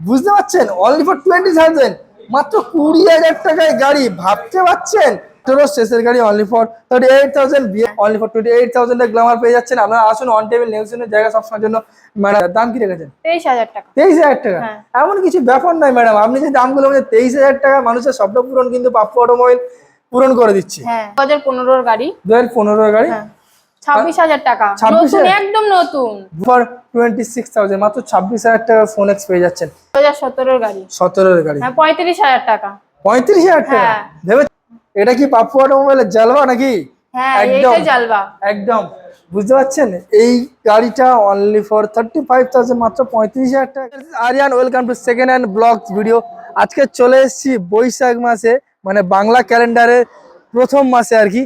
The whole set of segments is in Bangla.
বুঝতে পারছেন, অনলি ফর 20,000, মাত্র 20,000 টাকায় গাড়ি, ভাবতে পারছেন? শেষের গাড়ি অনলি ফর 38,000, অনলি ফর 28,000 এর গ্ল্যামার পেয়ে যাচ্ছেন। আপনারা আসুন, অন টেবিল নিউজনের জায়গা সবসময়ের জন্য। ম্যাডাম দাম কি রেখেছেন? 23,000 টাকা। 23,000 টাকা? এমন কিছু ব্যাপার নাই ম্যাডাম, আপনি যে দামগুলো বলছেন 23,000 টাকা, মানুষের স্বপ্ন পূরণ কিন্তু পাপ্পু অটোমোবাইল পূরণ করে দিচ্ছে। হ্যাঁ 2015 গাড়ি। 2015 গাড়ি, 26,000 টাকা, নতুন, একদম নতুন। ফর 26,000, মাত্র 26,000 টাকা ফোন এক্স পেয়ে যাচ্ছেন। 2017 গাড়ি। 17 গাড়ি, 35,000 টাকা। 35,000 টাকা? ভেবে এটা কি পাপ্পু অটোমোবাইলের জালবা নাকি? হ্যাঁ এইটাই জালবা একদম। বুঝতে পারছেন, এই গাড়িটা অনলি ফর 35,000, মাত্র 35,000 টাকা। Aryan, welcome to second hand blogs video. আজকে চলে এসেছি বৈশাখ মাসে, মানে বাংলা ক্যালেন্ডারের প্রথম মাসে আর কি,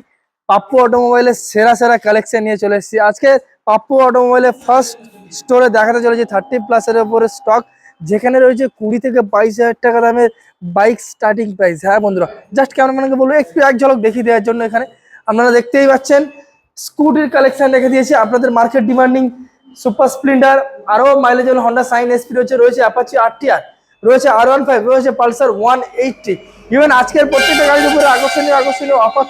পাপ্পু অটোমোবাইলের সেরা সেরা কালেকশন নিয়ে চলে এসেছি। আজকে পাপ্পু অটোমোবাইলের ফার্স্ট স্টোরে দেখাতে চলেছি 30+ এর উপরে স্টক, যেখানে রয়েছে 20 থেকে 22,000 টাকা দামের বাইক স্টার্টিং প্রাইস। হ্যাঁ বন্ধুরা, জাস্ট ক্যামেরাম্যানকে বলবো একটু এক ঝলক দেখিয়ে দেওয়ার জন্য। এখানে আপনারা দেখতেই পাচ্ছেন স্কুটির কালেকশন রেখে দিয়েছি আপনাদের মার্কেট ডিমান্ডিং সুপার স্প্লেন্ডার, আরও মাইলেজের হন্ডা সাইন এসপি রয়েছে অ্যাপাচি RTR, রয়েছে R15, রয়েছে পালসার 180। ইভেন আজকের প্রত্যেকটা গাড়ির উপরে আকর্ষণীয় আকর্ষণীয় অফার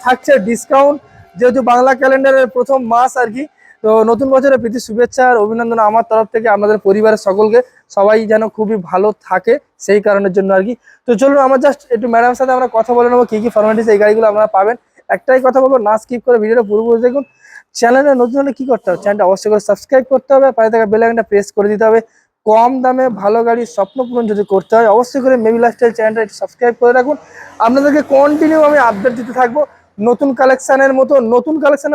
থাকছে ডিসকাউন্ট, যেহেতু বাংলা ক্যালেন্ডারের প্রথম মাস আর কি। তো নতুন বছরের প্রীতি শুভেচ্ছা আর অভিনন্দন আমার তরফ থেকে আপনাদের পরিবারের সকলকে, সবাই যেন খুবই ভালো থাকে সেই কারণের জন্য আর কি। তো চলুন আমরা জাস্ট একটু ম্যাডামের সাথে আমরা কথা বলে নেবো, কী ফরমালিটিস এই গাড়িগুলো আপনারা পাবেন। একটাই কথা বলবো, না স্কিপ করে ভিডিওটা পুরোপুরি দেখুন। চ্যানেলে নতুন হলে কি করতে হবে, চ্যানেলটা অবশ্যই করে সাবস্ক্রাইব করতে হবে, পাশে থাকা বেল আইকনটা প্রেস করে দিতে হবে। কম দামে ভালো গাড়ির স্বপ্ন পূরণ যদি করতে হয়, অবশ্যই করে মেবি লাইফস্টাইল চ্যানেলটা একটু সাবস্ক্রাইব করে রাখুন। আপনাদেরকে কন্টিনিউ আমি আপডেট দিতে থাকবো নতুন কালেকশনের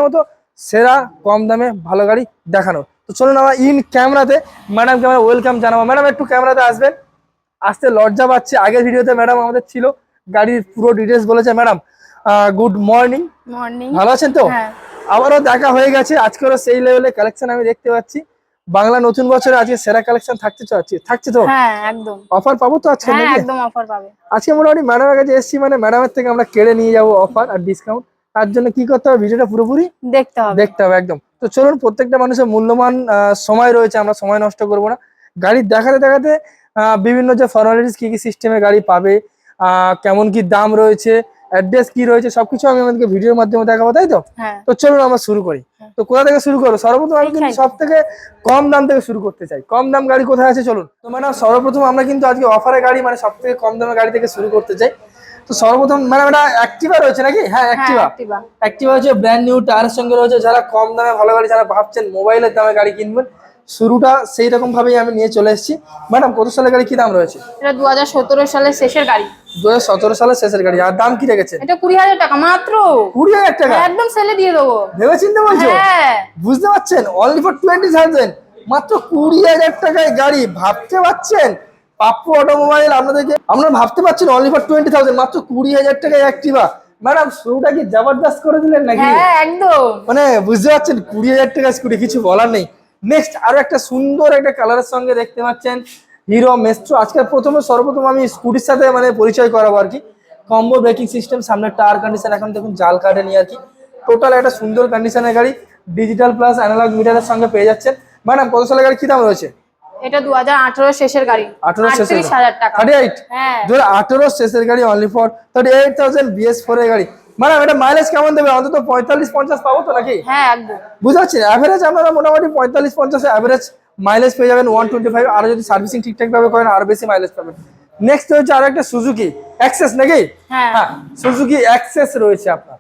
মতো সেরা কম দামে ভালো গাড়ি দেখানো। তো চলুন আমরা ইন ক্যামেরাতে ম্যাডামকে আমরা ওয়েলকাম জানাবো। ম্যাডাম একটু ক্যামেরাতে আসবেন, আসতে লজ্জা পাচ্ছে। আগের ভিডিওতে ম্যাডাম আমাদের ছিল, গাড়ির পুরো ডিটেলস বলেছে। Madam good morning. ভালো আছেন তো? আবারও দেখা হয়ে গেছে, আজকেরও সেই লেভেলে কালেকশন আমি দেখতে পাচ্ছি। বাংলা নতুন বছরে আজকে সেরা কালেকশন থাকছে তো? হ্যাঁ একদম। অফার পাবো তো আজকে? হ্যাঁ একদম অফার পাবে। আজকে মোটামুটি ম্যাডামের কাছে এসেছি, মানে ম্যাডামের থেকে আমরা কেড়ে নিয়ে যাবো অফার আর ডিসকাউন্ট। তার জন্য কি করতে হবে, ভিডিওটা পুরোপুরি দেখতে হবে একদম। তো চলুন, প্রত্যেকটা মানুষের মূল্যবান সময় রয়েছে, আমরা সময় নষ্ট করবো না। গাড়ি দেখাতে দেখাতে বিভিন্ন যে ফর্মালিটিস কি কি সিস্টেমে গাড়ি পাবে, কেমন কি দাম রয়েছে, অ্যাড্রেস কি রয়েছে, সবকিছু আমি আমাদেরকে ভিডিওর মাধ্যমে দেখাবো, তাই তো? তো চলুন আমরা শুরু করি। তো কোথা থেকে শুরু করবো? সর্বপ্রথম আমি কিন্তু সব থেকে কম দাম থেকে শুরু করতে চাই। কম দাম গাড়ি কোথায় আছে চলুন। তো ম্যাডাম সর্বপ্রথম আমরা কিন্তু আজকে অফারের গাড়ি, মানে সব থেকে কম দামের গাড়ি থেকে শুরু করতে চাই। তো সর্বপ্রথম ম্যাডাম এটা অ্যাক্টিভা রয়েছে নাকি? হ্যাঁ অ্যাক্টিভা হচ্ছে ব্র্যান্ড নিউ টায়ারের সঙ্গে রয়েছে। যারা কম দামে ভালো গাড়ি, যারা ভাবছেন মোবাইলের দামে গাড়ি কিনবেন, শুরুটা সেই রকম ভাবেই আমি নিয়ে চলে এসেছি। ম্যাডাম কত সালের গাড়ি, কি দাম রয়েছে? এটা 2017 সালের শেষের গাড়ি। 2017 সালের শেষের গাড়ি, আর দাম কি রেখেছে? এটা 20,000 টাকা মাত্র। 20,000 টাকা? একদম সেলে দিয়ে দেবো। ভেবে চিন্তে বলছো? হ্যাঁ বুঝতে পারছেন, অনলি ফর 20,000, মাত্র 20,000 টাকায় গাড়ি, ভাবতে পারছেন? পাপ্পু অটোমোবাইল আপনাদেরকে, আপনারা ভাবতে পারছেন অনলি ফর 20,000, মাত্র 20,000 টাকায় অ্যাক্টিভা। ম্যাডাম শুরুটা কি জবরদস্ত করে দিলেন নাকি? হ্যাঁ একদম, মানে বুঝতে পারছেন 20,000 টাকা স্কুটি, কিছু বলার নেই। নেক্সট আরো একটা সুন্দর একটা কালারের সঙ্গে দেখতে পাচ্ছেন হিরো মেস্ট্রো। আজকে সর্বপ্রথম আমি স্কুটির সাথে মানে পরিচয় করাবো আর কি। কম্বো ব্রেকিং সিস্টেম, সামনে টায়ার কন্ডিশন এখন দেখুন জাল কাটেনি আর কি। টোটাল একটা সুন্দর কন্ডিশনের গাড়ি, ডিজিটাল প্লাস অ্যানালগ মিটারের সঙ্গে পেয়ে যাচ্ছেন। ম্যাডাম কত সালের গাড়ি, কি দাম রয়েছে? এটা 2018 শেষের গাড়ি। 38,000 টাকা। 38? হ্যাঁ 2018 শেষের গাড়ি, অনলি ফর 38,000, BS4 এর গাড়ি। ম্যাডাম এটা মাইলেজ কেমন দেবে? অন্তত 45-50 পাবো তো নাকি? হ্যাঁ একদম। বুঝতে পারছি, অ্যাভারেজ আপনারা মোটামুটি 45-50 অ্যাভারেজ মাইলেজ পেয়ে যাবেন। 125, আর যদি সার্ভিসিং ঠিকঠাক ভাবে করেন আরো বেশি মাইলেজ পাবেন। নেক্সট হচ্ছে আরো একটা সুজুকি অ্যাক্সেস নাকি? হ্যাঁ সুজুকি অ্যাক্সেস রয়েছে আপনার।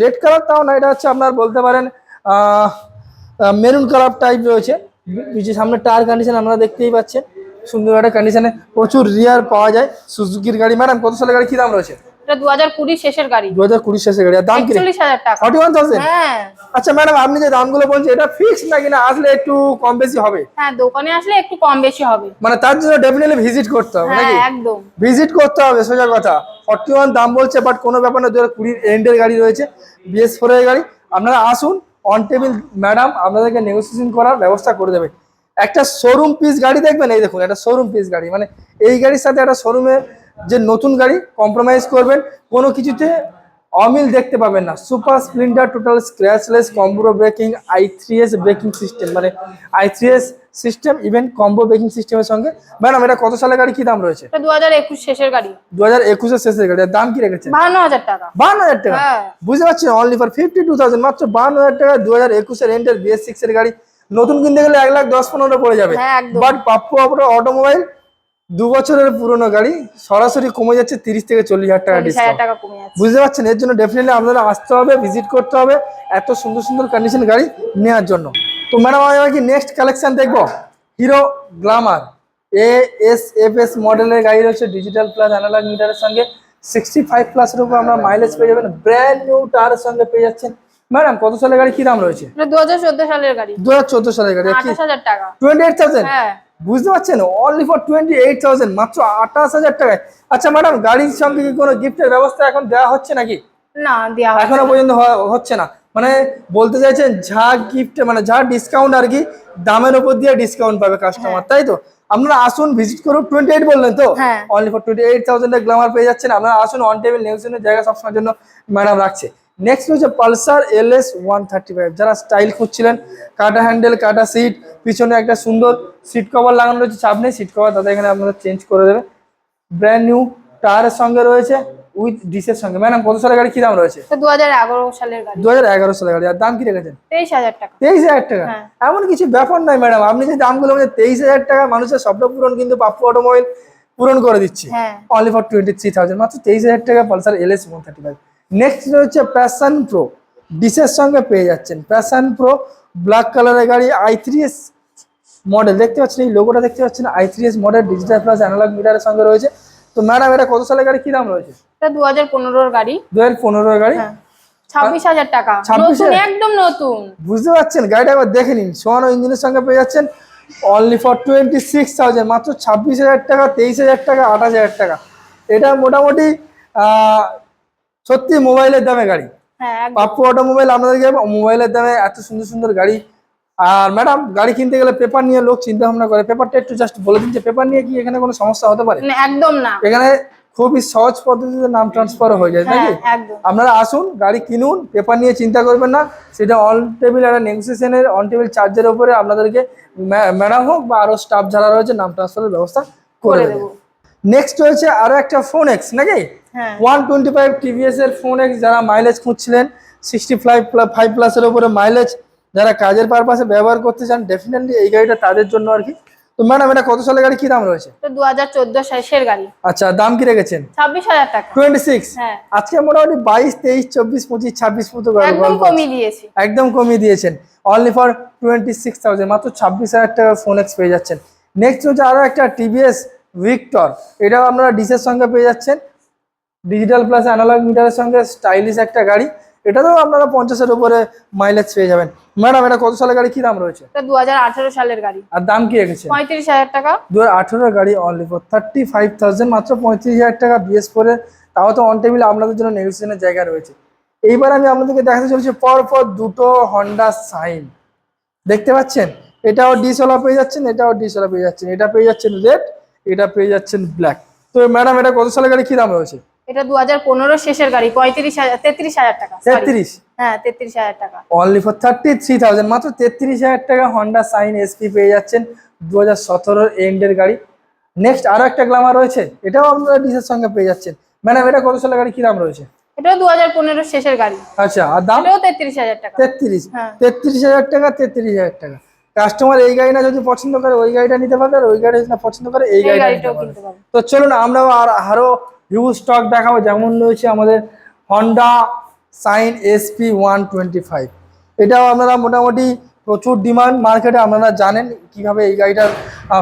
রেড কালার তাও না, এটা হচ্ছে আপনার বলতে পারেন মেরুন কালার টাইপ রয়েছে। সামনে টায়ার কন্ডিশন আপনারা দেখতেই পাচ্ছেন, সুন্দর একটা কন্ডিশনে, প্রচুর রিয়ার পাওয়া যায় সুজুকির গাড়ি। ম্যাডাম কত সালের গাড়ি, কি দাম রয়েছে? এটা 2020 শেষের গাড়ি। 2020 শেষের গাড়ি, আর দাম কি? 41,000 টাকা। 41,000? হ্যাঁ। আচ্ছা ম্যাডাম, আপনি যে দামগুলো বলছেন এটা ফিক্স নাকি না আসলে একটু কম বেশি হবে? হ্যাঁ দোকানে আসলে একটু কম বেশি হবে। মানে তার জন্য ডেফিনেটলি ভিজিট করতে হবে নাকি? হ্যাঁ একদম ভিজিট করতে হবে, সোজা কথা। 41 দাম বলছে, বাট কোনো ব্যাপার না, 2020 এন্ডের গাড়ি রয়েছে, BS4 এর গাড়ি। আপনারা আসুন, অন টেবিল ম্যাডাম আপনাদেরকে নেগোসিয়েশন করার ব্যবস্থা করে দেবে। একটা শোরুম পিস গাড়ি দেখবেন, এই দেখুন একটা শোরুম পিস গাড়ি, মানে এই গাড়ির সাথে একটা শোরুমের যে নতুন গাড়ি কম্প্রোমাইজ করবেন কোনো কিছুতে অমিল দেখতে পাবেন না। Super Splendor total scratchless combo breaking, i3s braking system, মানে i3s system, even combo breaking সিস্টেমের সঙ্গে। ম্যাডাম এটা কত সালের গাড়ি, কি দাম রয়েছে? এটা 2021 শেষের গাড়ি। 2021 শেষের গাড়ি, আর দাম কি রেখেছেন? 52,000 টাকা। 52,000 টাকা, হ্যাঁ। বুঝতে পারছেন, অনলি ফর 52,000, মাত্র 52,000 টাকা 2021 এর এন্ডের BS6 এর গাড়ি। নতুন কিনতে গেলে 1,10,15 পড়ে যাবে, হ্যাঁ, একদম। বাট পাপ্পু অটোমোবাইল 2 বছরের পুরনো গাড়ি সরাসরি কমে যাচ্ছে 30 থেকে 40,000 টাকা 40,000 ডিসকাউন্ট। টাকা কমে যাচ্ছে। বুঝতে পারছেন, এর জন্য ডেফিনেটলি আপনারা আসতে হবে, ভিজিট করতে হবে এত সুন্দর সুন্দর কন্ডিশন গাড়ি নেওয়ার জন্য। তো ম্যাডাম আমি কি নেক্সট কালেকশন দেখবো? হিরো গ্ল্যামার ASFS মডেলের গাড়ি রয়েছে, ডিজিটাল প্লাস অ্যানালগ মিটারের সঙ্গে 65 প্লাসের উপর আমরা মাইলেজ পেয়ে যাবেন, ব্র্যান্ড নিউ টায়ারের সঙ্গে পেয়ে যাচ্ছেন। ম্যাডাম কত সালের গাড়ি, কি দাম রয়েছে? এটা 2014 সালের গাড়ি। 2014 সালের গাড়ি, কি 28,000 টাকা। 28,000? হ্যাঁ। বুঝতে পারছেন, অনলি ফর 28,000, মাত্র 28,000 টাকায়। আচ্ছা ম্যাডাম, গাড়ির সঙ্গে কি কোনো গিফটের ব্যবস্থা এখন দেওয়া হচ্ছে নাকি? না, দেওয়া হচ্ছে এখনো না। পর্যন্ত হচ্ছে না, মানে বলতে চাইছেন যা গিফট মানে যা ডিসকাউন্ট আর কি, দামের উপর দিয়ে ডিসকাউন্ট পাবে কাস্টমার, তাই তো? আপনারা আসুন, ভিজিট করুন। 28 বললেন তো? হ্যাঁ। অনলি ফর 28,000 এর গ্ল্যামার পেয়ে যাচ্ছেন। আপনারা আসুন, অন টেবিল নিউজনের জায়গা সবসময়ের জন্য ম্যাডাম রাখছে। নেক্সট হচ্ছে পালসার LS 135, যারা স্টাইল খুঁজছিলেন, কাটা হ্যান্ডেল, কাটা সিট, পিছনে একটা সুন্দর সিট কভার লাগানো রয়েছে, চাপ নেই, সিট কভার তাদের এখানে আপনারা চেঞ্জ করে দেবে, ব্র্যান্ড নিউ টায়ারের সঙ্গে রয়েছে উইথ ডিসের সঙ্গে। ম্যাডাম কত সালের গাড়ি, কি দাম রয়েছে? এটা 2011 সালের গাড়ি। 2011 সালের গাড়ি, আর দাম কি রেখেছেন? 23,000 টাকা। 23,000 টাকা? হ্যাঁ। এমন কিছু ব্যাপার নয় ম্যাডাম, আপনি যে দামগুলো বলছেন 23,000 টাকা, মানুষের স্বপ্ন পূরণ কিন্তু পাপ্পু অটোমোবাইল পূরণ করে দিচ্ছে। হ্যাঁ। অনলি ফর 23,000, মাত্র 23,000 টাকা পালসার LS 135। নেক্সট রয়েছে প্যাশন প্রো, ডিসের সঙ্গে পেয়ে যাচ্ছেন। প্যাশন প্রো ব্ল্যাক কালারের গাড়ি, i3s মডেল, দেখতে পাচ্ছেন এই লোগোটা দেখতে পাচ্ছেন, i3s model, digital plus analogue মিটারের সঙ্গে রয়েছে। তো ম্যাডাম এটা কত সালের গাড়ি, কি দাম রয়েছে? এটা 2015 এর গাড়ি। 2015 এর গাড়ি। হ্যাঁ। 26,000 টাকা। 26,000? নতুন, একদম নতুন। বুঝতে পারছেন, গাড়িটা একবার দেখে নিন, সোয়ানো ইঞ্জিনের সঙ্গে পেয়ে যাচ্ছেন অনলি ফর 26,000, মাত্র 26,000 টাকা, 23,000 টাকা, 28,000 টাকা। এটা মোটামুটি সত্যি মোবাইলের দামে গাড়ি। হ্যাঁ, একদম। পাপ্পু অটোমোবাইল আপনাদেরকে মোবাইলের দামে এত সুন্দর সুন্দর গাড়ি। আর ম্যাডাম গাড়ি কিনতে গেলে পেপার নিয়ে লোক চিন্তা ভাবনা করে, পেপারটা একটু জাস্ট বলে দিন যে পেপার নিয়ে কি এখানে কোনো সমস্যা হতে পারে? না, একদম না। এখানে খুবই সহজ পদ্ধতিতে নাম ট্রান্সফার হয়ে যায়, হ্যাঁ, নাকি? একদম। আপনারা আসুন, গাড়ি কিনুন, পেপার নিয়ে চিন্তা করবেন না, সেটা অন টেবিল একটা নেগোসিয়েশনের অন টেবিল চার্জের উপরে আপনাদেরকে ম্যাডাম হোক বা আরো স্টাফ যারা রয়েছে নাম ট্রান্সফারের ব্যবস্থা করে দেবো। নেক্সট রয়েছে আরো একটা ফোন এক্স, নাকি? হ্যাঁ। 125 TVS এর ফোন এক্স, যারা মাইলেজ খুঁজছিলেন 65 প্লাসের উপরে মাইলেজ, যারা কাজের পারপাসে ব্যবহার করতে চান, ডেফিনেটলি এই গাড়িটা তাদের জন্য আর কি। তো ম্যাডাম এটা কত সালের গাড়ি, কি দাম রয়েছে? এটা 2014 শেষের গাড়ি। আচ্ছা, দাম কি রেখেছেন? 26,000 টাকা। 26? হ্যাঁ। আজকে মোটামুটি 22, 23, 24, 25, 26 মতো একদম কমিয়ে দিয়েছি। একদম কমিয়ে দিয়েছেন, অনলি ফর 26,000, মাত্র 26,000 টাকার ফোন এক্স পেয়ে যাচ্ছেন। নেক্সট হচ্ছে আরো একটা TVS ভিক্টর, এটাও আপনারা ডিসের সঙ্গে পেয়ে যাচ্ছেন, ডিজিটাল প্লাস অ্যানালগ মিটারের সঙ্গে স্টাইলিশ একটা গাড়ি। এটাতেও আপনারা 50-এর উপরে মাইলেজ পেয়ে যাবেন। ম্যাডাম এটা কত সালের গাড়ি, কি দাম রয়েছে? এটা 2018 সালের গাড়ি। আর দাম কি রেখেছেন? 35,000 টাকা। 2018 গাড়ি, অনলি ফর 35,000, মাত্র 35,000 টাকা BS4 এর, তাও তো অন টেবিল আপনাদের জন্য নেগোসিয়েশনের জায়গা রয়েছে। এইবার আমি আপনাদেরকে দেখাতে চলেছি পরপর দুটো হন্ডা সাইন, দেখতে পাচ্ছেন, এটাও ডিসওয়ালা পেয়ে যাচ্ছেন, এটাও ডিসওয়ালা পেয়ে যাচ্ছেন, এটা পেয়ে যাচ্ছেন রেড, এটা পেয়ে যাচ্ছেন ব্ল্যাক। তো ম্যাডাম এটা কত সালের গাড়ি, কি দাম রয়েছে? এটা 2015 শেষের গাড়ি, 33,000 টাকা। 33? হ্যাঁ, 33,000 টাকা। অনলি ফর 33,000, মাত্র 33,000 টাকা হন্ডা সাইন SP পেয়ে যাচ্ছেন, 2017 এন্ডের গাড়ি। নেক্সট আরো একটা গ্ল্যামার রয়েছে, এটাও আপনারা ডিসের সঙ্গে পেয়ে যাচ্ছেন। ম্যাডাম এটা কত সালের গাড়ি, কি দাম রয়েছে? এটাও 2015 শেষের গাড়ি। আচ্ছা, আর দাম? এটাও 33,000 টাকা। 33? হ্যাঁ। 33,000 টাকা, 33,000 টাকা। কাস্টমার এই গাড়ি না যদি পছন্দ করে ওই গাড়িটা নিতে পারবে, আর ওই গাড়ি যদি না পছন্দ করে এই গাড়িটা নিতে গাড়িটাও পারবে। কিনতে পারবে। তো চলুন আমরাও আরো হিউজ স্টক দেখাবো, যেমন রয়েছে আমাদের হন্ডা সাইন SP 125, এটাও আপনারা মোটামুটি প্রচুর ডিমান্ড মার্কেটে, আপনারা জানেন কিভাবে এই গাড়িটার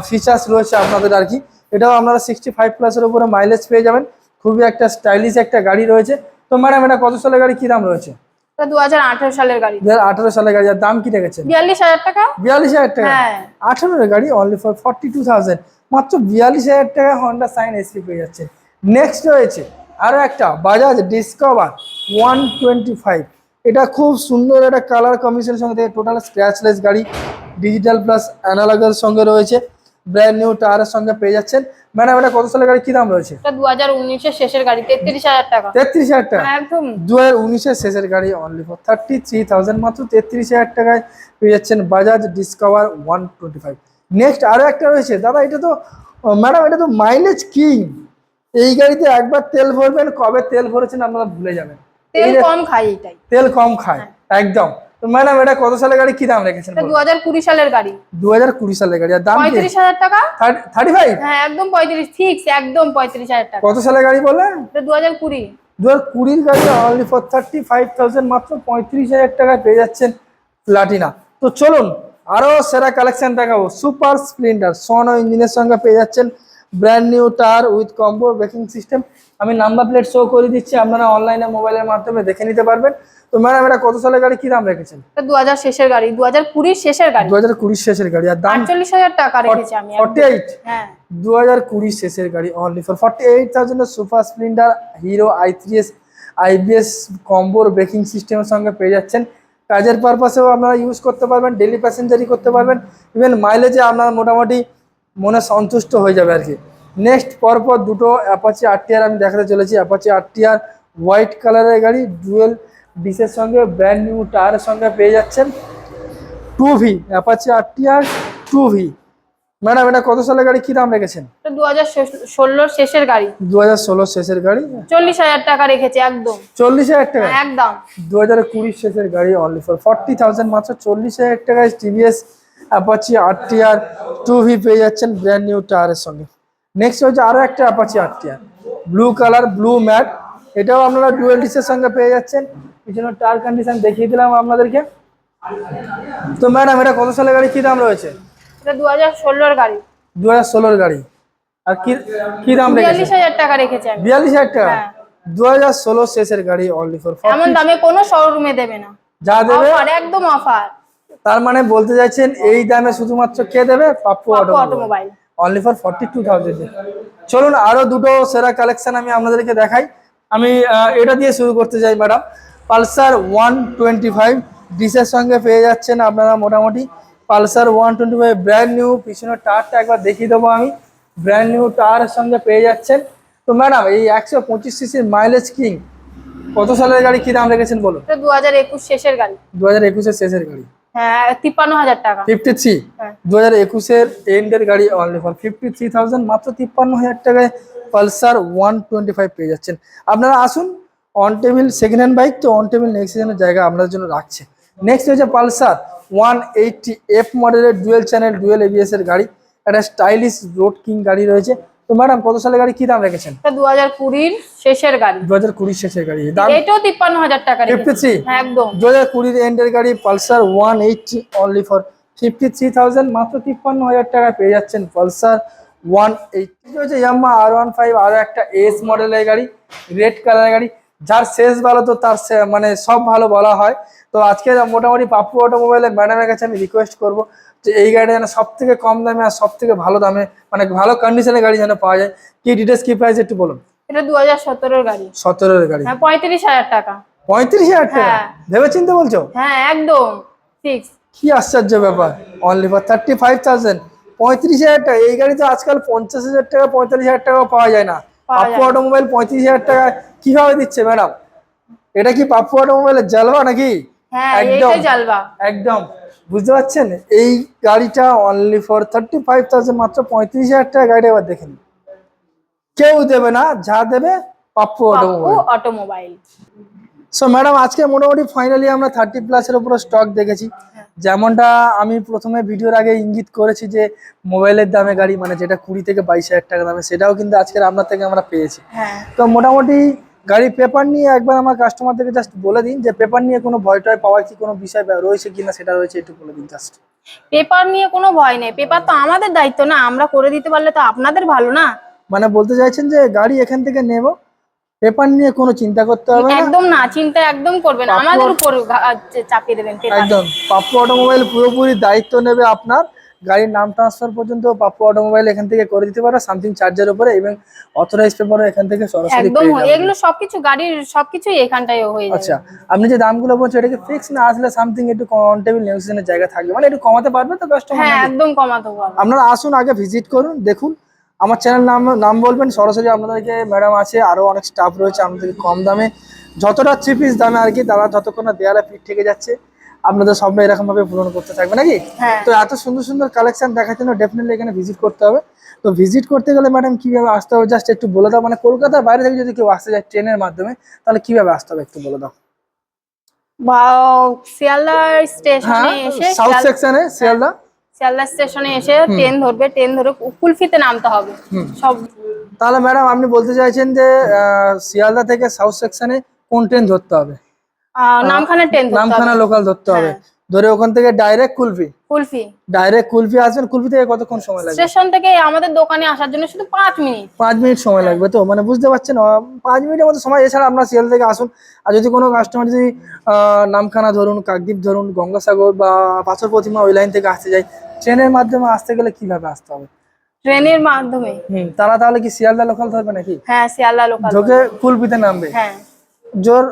ফিচার্স রয়েছে আপনাদের আর কি। এটাও আপনারা 65 প্লাসের উপরে মাইলেজ পেয়ে যাবেন, খুবই একটা স্টাইলিশ একটা গাড়ি রয়েছে। তো ম্যাডাম এটা কত সালের গাড়ি, কি দাম রয়েছে? এটা 2018 সালের গাড়ি। 2018 সালের গাড়ি, আর দাম কি রেখেছেন? 42,000 টাকা। 42,000 টাকা? হ্যাঁ। 18 এর গাড়ি, অনলি ফর 42,000, মাত্র 42,000 টাকা হন্ডা সাইন SP পেয়ে যাচ্ছে। নেক্সট রয়েছে আরো একটা বাজাজ ডিসকভার 125, এটা খুব সুন্দর একটা কালার কম্বিনেশনের সঙ্গে, টোটাল স্ক্র্যাচলেস গাড়ি, ডিজিটাল প্লাস অ্যানালগের সঙ্গে রয়েছে, ব্র্যান্ড নিউ টায়ারের সঙ্গে পেয়ে যাচ্ছেন। ম্যাডাম এটা কত সালের গাড়ি, কি দাম রয়েছে? এটা 2019 এর শেষের গাড়ি, 33,000 টাকা। 33,000 টাকা? একদম। 2019 এর শেষের গাড়ি, অনলি ফর 33,000, মাত্র 33,000 টাকায় পেয়ে যাচ্ছেন বাজাজ ডিসকভার 125। নেক্সট আরো একটা রয়েছে দাদা, এটা তো ম্যাডাম এটা তো মাইলেজ কিং। এই গাড়িতে একবার তেল ভরবেন, কবে তেল ভরেছেন আপনারা ভুলে যাবেন। তেল কম খাই এটাই। তেল কম খায় একদম। তো ম্যাডাম এটা কত সালের গাড়ি, কি দাম রেখেছেন? 2020 সালের গাড়ি। 2020 সালের গাড়ি, আর দাম 35,000 টাকা। 35? হ্যাঁ একদম 35 ফিক্স, একদম 35,000 টাকা। কত সালের গাড়ি বললেন? 2020। 2020 গাড়ি অনলি ফর 35,000, মাত্র 35,000 টাকায় পেয়ে যাচ্ছেন প্লাটিনা। তো চলুন আরো সেরা কালেকশন দেখাবো। সুপার স্প্লেন্ডার সোনো ইঞ্জিনের সঙ্গে পেয়ে যাচ্ছেন brand new tyre with combo braking system. আমি নাম্বার প্লেট শো করে দিচ্ছি, আপনারা অনলাইনে মোবাইলের মাধ্যমে দেখে নিতে পারবেন। তো ম্যাডাম এটা কত সালের গাড়ি, কি দাম রেখেছেন? 2000 শেষের গাড়ি, 2020 শেষের গাড়ি। 2020 শেষের গাড়ি, আর দাম 48,000 টাকা রেখেছি আমি। 48? হ্যাঁ 2020 শেষের গাড়ি only for 48,000 super splendor hero i3s IBS কম্বোর ব্রেকিং সিস্টেমের সঙ্গে পেয়ে যাচ্ছেন। কাজের পারপাসেও আপনারা ইউজ করতে পারবেন, ডেলি প্যাসেঞ্জারি করতে পারবেন, ইভেন মাইলেজে আপনার মোটামুটি মনে সন্তুষ্ট হয়ে যাবে আর কি। নেক্সট পরপর দুটো অ্যাপাচি আরটিআর আমি দেখাতে চলেছি। অ্যাপাচি আরটিআর হোয়াইট কালারের গাড়ি, ডুয়েল ডিসের সঙ্গে ব্র্যান্ড নিউ টায়ারের সঙ্গে পেয়ে যাচ্ছেন 2V Apache RTR 2V। Madam এটা কত সালের গাড়ি, কি দাম রেখেছেন? 2016 শেষের গাড়ি। 2016 শেষের গাড়ি, 40,000 টাকা রেখেছি একদম। 40,000 টাকা একদম। 2020 শেষের গাড়ি অনলি ফর 40,000, মাত্র 40,000 টাকায় টিভিএস অ্যাপাচি আরটিআর 2V পেয়ে যাচ্ছেন ব্র্যান্ড নিউ টায়ারের সঙ্গে। নেক্সট হচ্ছে আরো একটা Apache RTR blue colour, blue mat, এটাও আপনারা ডুয়েল ডিসের সঙ্গে পেয়ে যাচ্ছেন। পিছনে টায়ার কন্ডিশন দেখিয়ে দিলাম আপনাদেরকে। তো ম্যাডাম এটা কত সালের গাড়ি, কি দাম রয়েছে? এটা 2016 গাড়ি। 2016 গাড়ি, আর কি কি দাম রেখেছেন? 42,000 টাকা রেখেছি আমি। 42,000 টাকা হ্যাঁ। 2016 শেষের গাড়ি অনলি ফর এমন দামে কোনো শোরুমে দেবে না, যা দেবে অফার, একদম অফার। তার মানে বলতে চাইছেন এই দামে শুধুমাত্র কে দেবে? Pappu automobile, automobile. Only for 42,000। চলুন আরো দুটো সেরা কালেকশন আমি আপনাদেরকে দেখাই। আমি এটা দিয়ে শুরু করতে চাই ম্যাডাম। পালসার 125 ডিসের সঙ্গে পেয়ে যাচ্ছেন আপনারা মোটামুটি। পালসার 125 ব্র্যান্ড নিউ, পিছনের টায়ারটা একবার দেখিয়ে দেবো আমি, ব্র্যান্ড নিউ টায়ারের সঙ্গে পেয়ে যাচ্ছেন। তো ম্যাডাম এই 125 সিসির মাইলেজ কিং কত সালের গাড়ি, কি দাম রেখেছেন বলুন? এটা 2021 শেষের গাড়ি। 2021 শেষের গাড়ি, হ্যাঁ 53,000 টাকা। 53? হ্যাঁ। 2021 এন্ডের গাড়ি অনলি ফর 53,000, মাত্র 53,000 টাকায় পালসার 125 পেয়ে যাচ্ছেন। আপনারা আসুন, on table second hand bike তো অন টেবিল নেক্সট সিজনের জায়গা আপনাদের জন্য রাখছে। নেক্সট হচ্ছে পালসার 180F মডেলের ডুয়েল চ্যানেল ডুয়েল এবিএস এর গাড়ি, একটা স্টাইলিশ রোড কিং গাড়ি রয়েছে। তো ম্যাডাম কত সালের গাড়ি, কি দাম রেখেছেন? এটা 2020 শেষের গাড়ি। 2020 শেষের গাড়ি, দাম এটাও 53,000 টাকা রেখেছি। 53? হ্যাঁ একদম। 2020 এন্ডের গাড়ি পালসার 180 অনলি ফর 53,000, মাত্র 53,000 টাকায় পেয়ে যাচ্ছেন পালসার 180। হচ্ছে ইয়ামাহা R15 আরো একটা এস মডেলের গাড়ি, রেড কালারের গাড়ি। যার শেষ ভালো তো তার মানে সব ভালো বলা হয়। তো আজকে মোটামুটি পাপ্পু অটোমোবাইলের ম্যাডামের কাছে আমি রিকোয়েস্ট করবো যে এই গাড়িটা যেন সব থেকে কম দামে আর সব থেকে ভালো দামে, মানে ভালো কন্ডিশনের গাড়ি যেন পাওয়া যায়। কি ডিটেলস, কি প্রাইস একটু বলুন? এটা 2017 গাড়ি। 17 গাড়ি, হ্যাঁ 35,000 টাকা। 35,000 টাকা? হ্যাঁ। ভেবে চিন্তে বলছো? হ্যাঁ একদম ফিক্স। কি আশ্চর্য ব্যাপার, অনলি ফর 35,000, 35,000 টাকা। এই গাড়ি তো আজকাল 50,000 টাকা 45,000 টাকাও পাওয়া যায় না। পাপ্পু অটোমোবাইল 35,000 টাকা কিভাবে দিচ্ছে ম্যাডাম? এটা কি পাপ্পু অটোমোবাইলের জালবা নাকি? হ্যাঁ একদম এইটাই জালবা। একদম, বুঝতে পারছেন? এই গাড়িটা অনলি ফর 35,000, মাত্র 35,000 টাকা গাড়ি। এবার দেখেন, কেউ দেবে না, যা দেবে Pappu automobile. Automobile. So madam আজকে মোটামুটি ফাইনালি আমরা 30+ এর উপরে স্টক দেখেছি। যেমনটা আমি প্রথমে ভিডিওর আগে ইঙ্গিত করেছি যে মোবাইলের দামে গাড়ি, মানে যেটা 20 থেকে 22,000 টাকা দামে, সেটাও কিন্তু আজকের আপনার থেকে আমরা পেয়েছি। হ্যাঁ। তো মোটামুটি গাড়ি পেপার নিয়ে একবার আমার কাস্টমারদেরকে জাস্ট বলে দিন যে পেপার নিয়ে কোনো ভয় টয় পাওয়ার কি কোনো বিষয় রয়েছে কিনা, সেটা রয়েছে একটু বলে দিন জাস্ট। পেপার নিয়ে কোনো ভয় নেই, পেপার তো আমাদের দায়িত্ব না, আমরা করে দিতে পারলে তো আপনাদের ভালো না। মানে বলতে চাইছেন যে গাড়ি এখান থেকে নেব, পেপার নিয়ে কোনো চিন্তা করতে হবে না? একদম না, চিন্তা একদম করবেন, আমাদের উপর চাপিয়ে দেবেন পেপার। একদম, পাপ্পু অটোমোবাইল পুরোপুরি দায়িত্ব নেবে আপনার। গাড়ির নাম ট্রান্সফার পর্যন্ত পাপ্পু অটোমোবাইল এখান থেকে করে দিতে পারে সামথিং চার্জের উপরে, এবং অথরাইজ পেপারও এখান থেকে সরাসরি একদম পেয়ে যাবেন। এগুলো সবকিছু গাড়ির সবকিছুই এখানটায় হয়ে যাবে। আচ্ছা, আপনি যে দামগুলো বলছেন এটা কি ফিক্স না আসলে সামথিং একটু অন টেবিল নেগোসিয়েশনের জায়গা থাকবে, মানে একটু কমাতে পারবে তো কাস্টমার? হ্যাঁ একদম কমাতে পারবো। আপনারা আসুন, আগে ভিজিট করুন, দেখুন। আমার চ্যানেল নাম বলবেন, সরাসরি আপনাদেরকে ম্যাডাম আছে, আরো অনেক স্টাফ রয়েছে আপনাদেরকে কম দামে, যতটা 3 পিস দামে আর কি, তারা যতক্ষণ না দেয়ালে পিঠ থেকে যাচ্ছে আপনাদের স্বপ্ন এরকম ভাবে পূরণ করতে থাকবে নাকি? হ্যাঁ। তো এত সুন্দর সুন্দর কালেকশন দেখার জন্য ডেফিনেটলি এখানে ভিজিট করতে হবে। তো ভিজিট করতে গেলে ম্যাডাম কিভাবে আসতে হবে জাস্ট একটু বলে দাও, মানে কলকাতার বাইরে থেকে যদি কেউ আসতে যায় ট্রেনের মাধ্যমে তাহলে কিভাবে আসতে হবে একটু বলে দাও। বা শিয়ালদা স্টেশনে হ্যাঁ, এসে সাউথ সেকশনে শিয়ালদা। শিয়ালদা স্টেশনে এসে ট্রেন ধরবে, ট্রেন ধরে কুলফিতে নামতে হবে সব। তাহলে ম্যাডাম আপনি বলতে চাইছেন যে শিয়ালদা থেকে সাউথ সেকশনে কোন ট্রেন ধরতে হবে? নামখানা ট্রেন ধরতে নামখানা হবে। লোকাল ধরতে হবে, হ্যাঁ। ধরে ওখান থেকে ডাইরেক্ট কুলফি। কুলফি ডাইরেক্ট কুলফি আসবেন, কুলফি থেকে কতক্ষণ সময় লাগবে? স্টেশন থেকে আমাদের দোকানে আসার জন্য শুধু 5 মিনিট। 5 মিনিট সময় লাগবে, তো মানে বুঝতে পারছেন 5 মিনিটের মতো সময়। এছাড়া আপনার শিয়ালদা থেকে আসুন, আর যদি কোনো কাস্টমার যদি নামখানা ধরুন, কাকদ্বীপ ধরুন, গঙ্গাসাগর বা পাথর প্রতিমা ওই লাইন থেকে আসতে যায়, ট্রেনের মাধ্যমে আসতে গেলে কিভাবে আসতে হবে? ট্রেনের মাধ্যমে। তারা তাহলে কি শিয়ালদা লোকাল ধরবে নাকি? হ্যাঁ, শিয়ালদা লোকাল। ঢোকে কুলপিতে নামবে। হ্যাঁ। জোর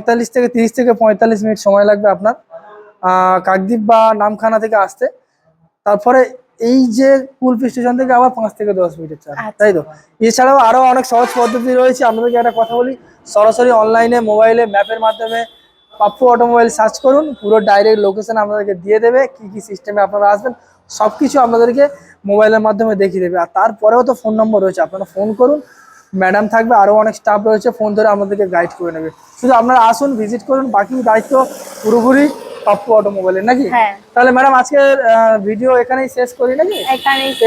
30 থেকে 45 মিনিট সময় লাগবে আপনার কাকদ্বীপ বা নামখানা থেকে আসতে। তারপরে এই যে কুলপি স্টেশন থেকে আবার 5 থেকে 10 মিনিটের চার্জ, আচ্ছা। তাই তো? এছাড়াও আরো অনেক সহজ পদ্ধতি রয়েছে। আপনাদেরকে একটা কথা বলি, সরাসরি অনলাইনে মোবাইলে ম্যাপের মাধ্যমে পাপ্পু অটোমোবাইল সার্চ করুন, পুরো ডাইরেক্ট লোকেশন আপনাদেরকে দিয়ে দেবে, কি কি সিস্টেমে আপনারা আসবেন সবকিছু আপনাদেরকে মোবাইলের মাধ্যমে দেখিয়ে দেবে। আর তারপরেও তো ফোন নম্বর রয়েছে, আপনারা ফোন করুন, ম্যাডাম থাকবে, আরো অনেক স্টাফ রয়েছে, ফোন ধরে আপনাদেরকে গাইড করে নেবে। শুধু আপনারা আসুন, ভিজিট করুন, বাকি দায়িত্ব পুরোপুরি পাপ্পু অটোমোবাইলের নাকি? হ্যাঁ। তাহলে ম্যাডাম আজকের ভিডিও এখানেই শেষ করি নাকি?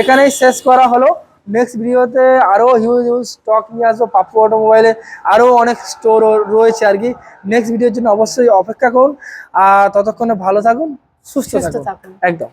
এখানেই শেষ করা হলো। নেক্সট ভিডিওতে আরো হিউজ হিউজ স্টক নিয়ে আসবো পাপ্পু অটোমোবাইলে, আরো অনেক স্টোর রয়েছে আর কি। নেক্সট ভিডিওর জন্য অবশ্যই অপেক্ষা করুন, আর ততক্ষণে ভালো থাকুন, সুস্থ থাকুন। থাকুন। একদম।